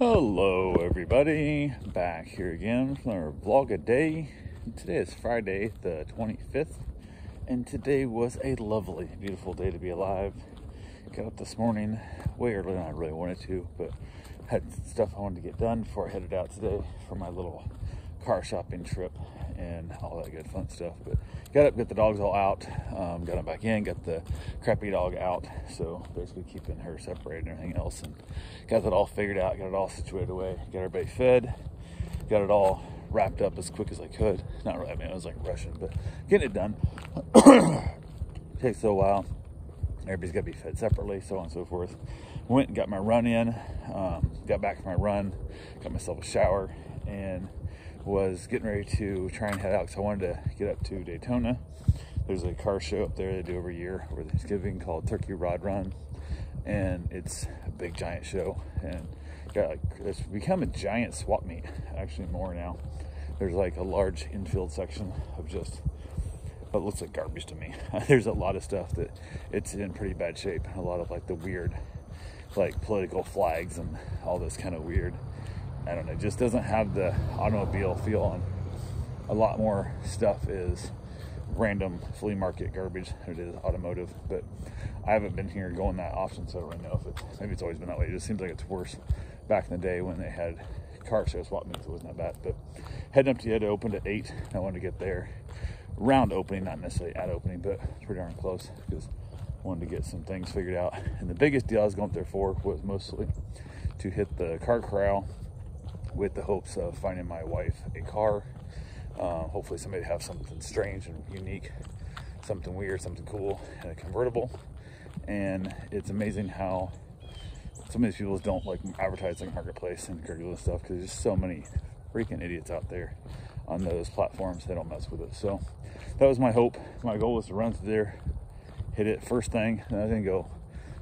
Hello everybody, back here again for our vlog a day. Today is Friday the 25th, and today was a lovely, beautiful day to be alive. Got up this morning way earlier than I really wanted to, but had stuff I wanted to get done before I headed out today for my little car shopping trip and all that good fun stuff. But got up, got the dogs all out, got them back in, got the crappy dog out, so basically keeping her separated and everything else, and got that all figured out, got it all situated away, got everybody fed, got it all wrapped up as quick as I could. Not really, I mean, I was like rushing, but getting it done. Takes a while. Everybody's got to be fed separately, so on and so forth. Went and got my run in, got back from my run, got myself a shower, and was getting ready to try and head out because I wanted to get up to Daytona. There's a car show up there they do every year over Thanksgiving called Turkey Rod Run, and it's a big giant show, and it's become a giant swap meet, actually more now. There's like a large infield section of just what looks like garbage to me. There's a lot of stuff that it's in pretty bad shape, a lot of like the weird like political flags and all this kind of weird, I don't know, just doesn't have the automobile feel on. A lot more stuff is random flea market garbage than it is automotive, but I haven't been here going that often, so I don't really know if it's, maybe it's always been that way. It just seems like it's worse back in the day when they had car show swap meets. It wasn't that bad, but heading up to it opened at 8. I wanted to get there around opening, not necessarily at opening, but pretty darn close because I wanted to get some things figured out. And the biggest deal I was going up there for was mostly to hit the car corral with the hopes of finding my wife a car. Hopefully somebody have something strange and unique, something weird, something cool, and a convertible. And it's amazing how some of these people don't like advertising marketplace and Craigslist and stuff, because there's just so many freaking idiots out there on those platforms. They don't mess with it. So that was my hope. My goal was to run through there, hit it first thing, and then go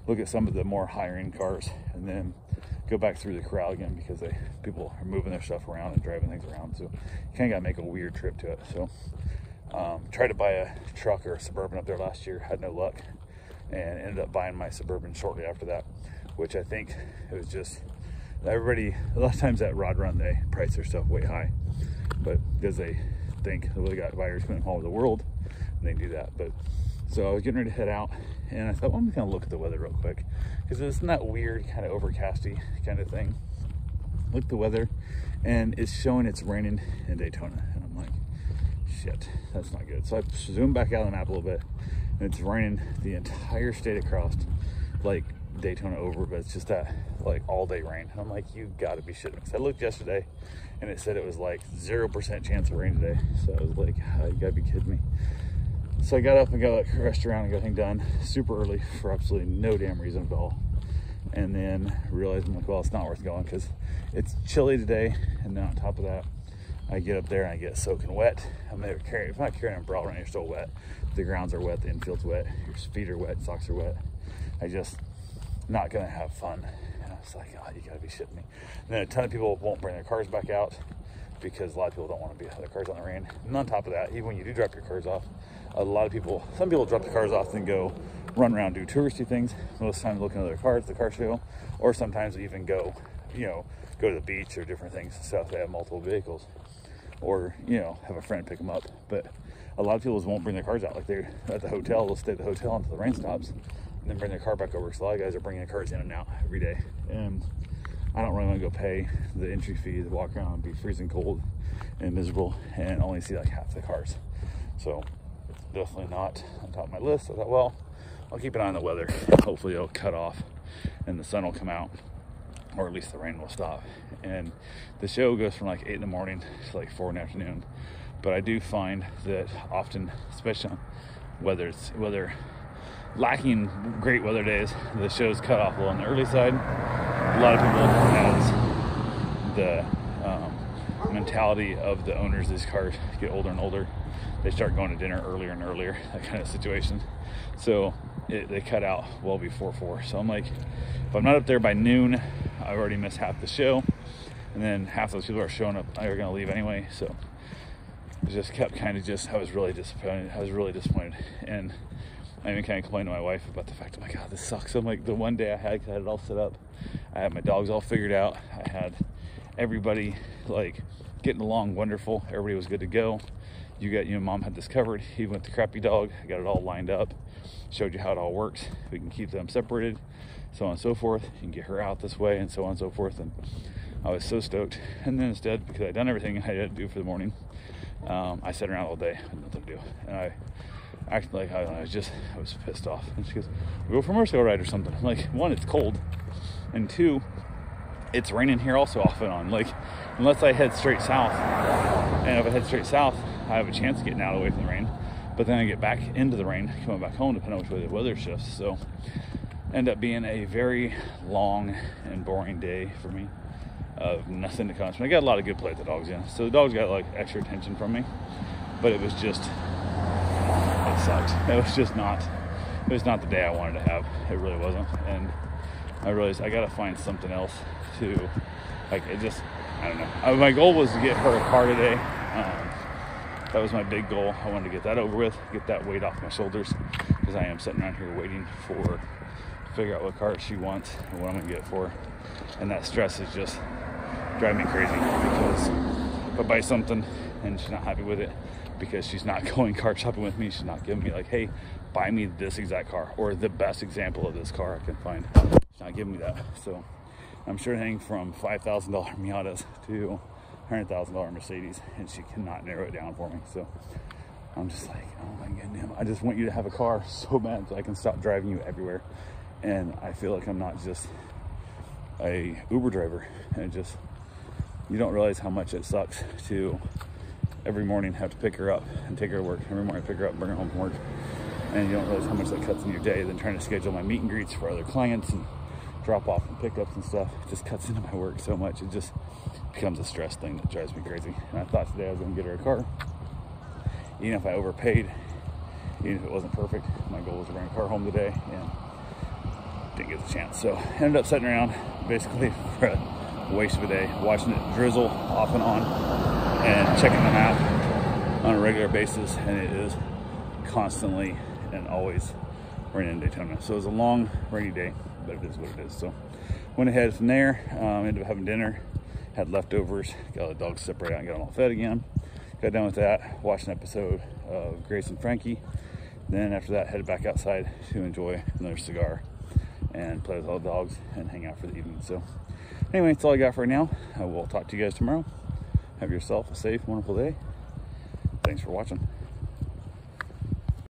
look at some of the more higher end cars, and then go back through the corral again, because people are moving their stuff around and driving things around, so you kind of gotta make a weird trip to it. So tried to buy a truck or a Suburban up there last year, had no luck, and ended up buying my Suburban shortly after that, which I think it was just everybody, a lot of times at Rod Run they price their stuff way high, but because they think they got buyers coming from all over the world, and they do that. But so I was getting ready to head out, and I thought, well, I'm gonna look at the weather real quick, because it's not weird kind of overcasty kind of thing. Look at the weather, and it's showing it's raining in Daytona, and I'm like, shit, that's not good. So I zoomed back out on the map a little bit, and it's raining the entire state across, like Daytona over, but it's just that like all day rain. And I'm like, you gotta be shitting me. So I looked yesterday, and it said it was like 0% chance of rain today. So I was like, oh, you gotta be kidding me. So I got up and got like rushed around and got everything done super early for absolutely no damn reason at all. And then realized, I'm like, well, it's not worth going because it's chilly today. And then on top of that, I get up there and I get soaking wet. I'm never carrying, if I'm not carrying an umbrella around, you're still wet. The grounds are wet, the infield's wet, your feet are wet, socks are wet. I just not gonna have fun. And I was like, oh, you gotta be shitting me. And then a ton of people won't bring their cars back out because a lot of people don't want to be their cars on the rain. And on top of that, even when you do drop your cars off, a lot of people, some people drop the cars off and go run around, do touristy things. Most times looking at their cars, the car show, or sometimes even go, go to the beach or different things and stuff. They have multiple vehicles, or have a friend pick them up. But a lot of people won't bring their cars out. Like they're at the hotel, they'll stay at the hotel until the rain stops, and then bring their car back over. So a lot of guys are bringing their cars in and out every day, and I don't really want to go pay the entry fee to walk around and be freezing cold and miserable and only see like half the cars. So definitely not on top of my list. I thought, well, I'll keep an eye on the weather. Hopefully it'll cut off and the sun will come out, or at least the rain will stop. And the show goes from like 8 in the morning to like 4 in the afternoon. But I do find that often, especially on whether lacking great weather days, the show's cut off a little on the early side. A lot of people, as the mentality of the owners of these cars get older and older, they start going to dinner earlier and earlier, that kind of situation. So they cut out well before 4. So I'm like, if I'm not up there by noon, I've already missed half the show, and then half those people are showing up are going to leave anyway. So it just kept kind of I was really disappointed. And I even kind of complained to my wife about the fact, oh my God, this sucks. I'm like, the one day I had it all set up. I had my dogs all figured out. I had everybody like getting along wonderful. Everybody was good to go. Mom had this covered. Even with the crappy dog, I got it all lined up. Showed you how it all works. We can keep them separated, so on and so forth. You can get her out this way, and so on and so forth. And I was so stoked. And then instead, because I'd done everything I had to do for the morning, I sat around all day with nothing to do. And I acted like I was pissed off. And she goes, "We'll go for a motorcycle ride or something." I'm like, one, it's cold, and two, it's raining here also off and on. Like, unless I head straight south, and if I head straight south, I have a chance of getting out away from the rain. But then I get back into the rain, coming back home, depending on which way the weather shifts. So, end up being a very long and boring day for me of nothing to concentrate. I got a lot of good play with the dogs in, so the dogs got like extra attention from me. But it was just, it sucked. It was not the day I wanted to have. It really wasn't. And I realized I got to find something else to, like, it just, I don't know. My goal was to get her a car today. That was my big goal. I wanted to get that over with, get that weight off my shoulders, because I am sitting around here waiting to figure out what car she wants and what I'm gonna get for her. And that stress is just driving me crazy, because if I buy something and she's not happy with it, because she's not going car shopping with me, she's not giving me like, hey, buy me this exact car or the best example of this car I can find. She's not giving me that. So I'm sure anything from $5,000 Miatas to $100,000 Mercedes, and she cannot narrow it down for me. So I'm just like, oh my goodness, I just want you to have a car so bad so I can stop driving you everywhere. And I feel like I'm not just a Uber driver. And just, you don't realize how much it sucks to every morning have to pick her up and take her to work. Every morning pick her up and bring her home from work. And you don't realize how much that cuts in your day. Then trying to schedule my meet and greets for other clients and drop off and pickups and stuff, it just cuts into my work so much. It just becomes a stress thing that drives me crazy. And I thought today I was going to get her a car, even if I overpaid, even if it wasn't perfect. My goal was to bring a car home today, and didn't get the chance. So I ended up sitting around basically for a waste of a day, watching it drizzle off and on, and checking the map on a regular basis. And it is constantly and always raining in Daytona. So it was a long rainy day, but it is what it is. So went ahead from there, ended up having dinner, had leftovers, got all the dogs separated out and got them all fed again. Got done with that, watched an episode of Grace and Frankie. Then after that, headed back outside to enjoy another cigar and play with all the dogs and hang out for the evening. So anyway, that's all I got for right now. I will talk to you guys tomorrow. Have yourself a safe, wonderful day. Thanks for watching.